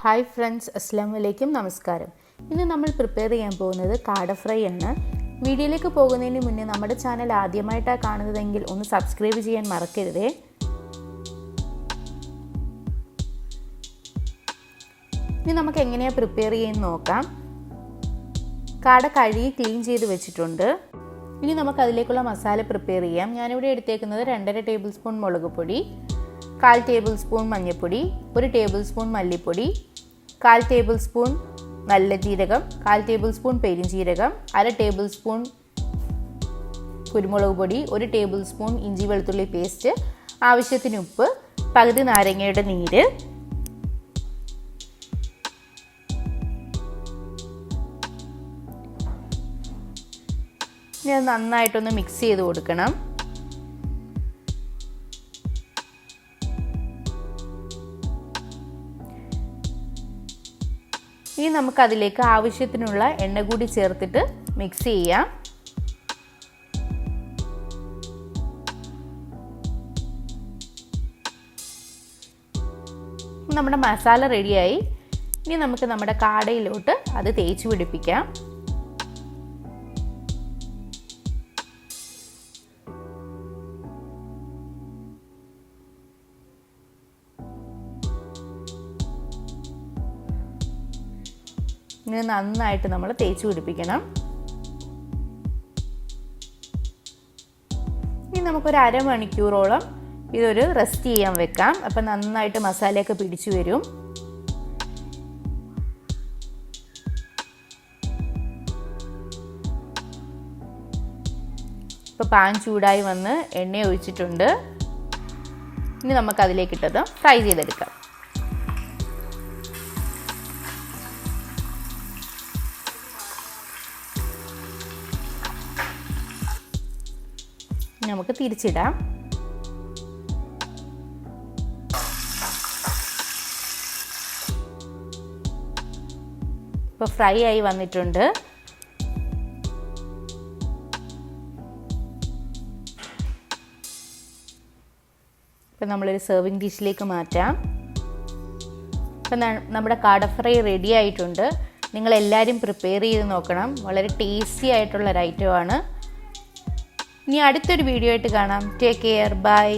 Hi friends, അസ്സലാമു അലൈക്കും, നമസ്കാരം. ഇന്ന് നമ്മൾ പ്രിപ്പയർ ചെയ്യാൻ പോകുന്നത് കാട ഫ്രൈ ആണ്. വീഡിയോയിലേക്ക് പോകുന്നതിന് മുന്നേ നമ്മുടെ ചാനൽ ആദ്യമായിട്ടാണ് കാണുന്നതെങ്കിൽ ഒന്ന് സബ്സ്ക്രൈബ് ചെയ്യാൻ മറക്കരുതേ. ഇനി നമുക്ക് എങ്ങനെയാണ് പ്രിപ്പയർ ചെയ്യാൻ നോക്കാം. കാട കഴുകി ക്ലീൻ ചെയ്ത് വെച്ചിട്ടുണ്ട്. ഇനി നമുക്ക് അതിലേക്കുള്ള മസാല പ്രിപ്പയർ ചെയ്യാം. ഞാനിവിടെ എടുത്തേക്കുന്നത് 2.5 ടേബിൾ സ്പൂൺ മുളക് പൊടി, 1/4 ടേബിൾ സ്പൂൺ മഞ്ഞൾപ്പൊടി, 1 ടേബിൾ സ്പൂൺ മല്ലിപ്പൊടി, 1/4 ടേബിൾ സ്പൂൺ നല്ല ജീരകം, 1/4 ടേബിൾ സ്പൂൺ പെരിഞ്ജീരകം, 1/2 ടേബിൾ സ്പൂൺ കുരുമുളക് പൊടി, 1 ടേബിൾ സ്പൂൺ ഇഞ്ചി വെളുത്തുള്ളി പേസ്റ്റ്, ആവശ്യത്തിന് ഉപ്പ്, പകുതി നാരങ്ങയുടെ നീര്. ഇനി അത് നന്നായിട്ടൊന്ന് മിക്സ് ചെയ്ത് കൊടുക്കണം. ഇനി നമുക്കതിലേക്ക് ആവശ്യത്തിനുള്ള എണ്ണ കൂടി ചേർത്തിട്ട് മിക്സ് ചെയ്യാം. നമ്മുടെ മസാല റെഡിയായി. ഇനി നമുക്ക് നമ്മുടെ കാടയിലോട്ട് അത് തേച്ച് പിടിപ്പിക്കാം. ഇനി നന്നായിട്ട് നമ്മൾ തേച്ച് പിടിപ്പിക്കണം. ഇനി നമുക്കൊരു അരമണിക്കൂറോളം ഇതൊരു റെസ്റ്റ് ചെയ്യാൻ വെക്കാം. അപ്പം നന്നായിട്ട് മസാലയൊക്കെ പിടിച്ചു വരും. ഇപ്പോൾ പാൻ ചൂടായി വന്ന് എണ്ണ ഒഴിച്ചിട്ടുണ്ട്. ഇനി നമുക്കതിലേക്കിട്ടത് ഫ്രൈ ചെയ്തെടുക്കാം. നമുക്ക് തിരിച്ചിടാം. ഇപ്പോൾ ഫ്രൈ ആയി വന്നിട്ടുണ്ട്. ഇപ്പം നമ്മളൊരു സെർവിങ് ഡിഷിലേക്ക് മാറ്റാം. ഇപ്പം നമ്മുടെ കാട ഫ്രൈ റെഡി ആയിട്ടുണ്ട്. നിങ്ങളെല്ലാവരും പ്രിപ്പയർ ചെയ്ത് നോക്കണം. വളരെ ടേസ്റ്റി ആയിട്ടുള്ളൊരു ഐറ്റമാണ്. ഇനി അടുത്തൊരു വീഡിയോ ആയിട്ട് കാണാം. Take care, by.